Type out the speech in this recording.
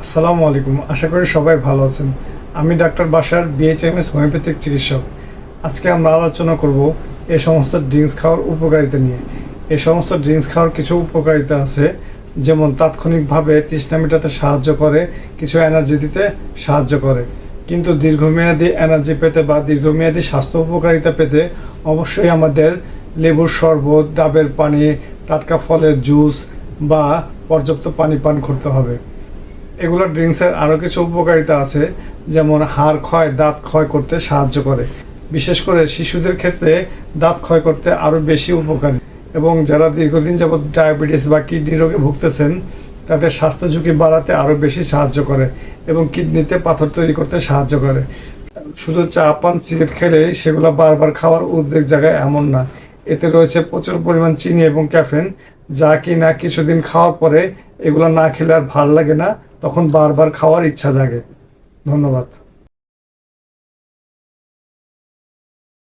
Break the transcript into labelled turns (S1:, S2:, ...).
S1: আসসালামু আলাইকুম। আশা করি সবাই ভালো আছেন। আমি ডাক্তার বাশার, বিএইচএমএস হোমিওপ্যাথিক চিকিৎসক। আজকে আমরা আলোচনা করব এই সমস্ত ড্রিঙ্কস খাওয়ার উপকারিতা নিয়ে। এই সমস্ত ড্রিঙ্কস খাওয়ার কিছু উপকারিতা আছে, যেমন তাৎক্ষণিকভাবে তৃষ্ণা মেটাতে সাহায্য করে, কিছু এনার্জি দিতে সাহায্য করে। কিন্তু দীর্ঘমেয়াদী এনার্জি পেতে বা দীর্ঘমেয়াদী স্বাস্থ্য উপকারিতা পেতে অবশ্যই আমাদের লেবুর শরবত, ডাবের পানি, টাটকা ফলের জুস বা পর্যাপ্ত পানি পান করতে হবে। এগুলো ড্রিঙ্কসের আরও কিছু উপকারিতা আছে, যেমন হাড় ক্ষয়, দাঁত ক্ষয় করতে সাহায্য করে। বিশেষ করে শিশুদের ক্ষেত্রে দাঁত ক্ষয় করতে আরও বেশি উপকারী, এবং যারা দীর্ঘদিন যাবৎ ডায়াবেটিস বা কিডনি রোগে ভুগতেছেন তাদের স্বাস্থ্য ঝুঁকি বাড়াতে আরও বেশি সাহায্য করে এবং কিডনিতে পাথর তৈরি করতে সাহায্য করে। শুধু চা পান সিগারেট খেলে সেগুলো বারবার খাওয়ার উদ্বেগ জাগায় এমন না। এতে রয়েছে প্রচুর পরিমাণ চিনি এবং ক্যাফেন, যা কি না কিছুদিন খাওয়ার পরে এগুলো না খেলে আর ভাল লাগে না, তখন বারবার খাওয়ার ইচ্ছা জাগে। ধন্যবাদ।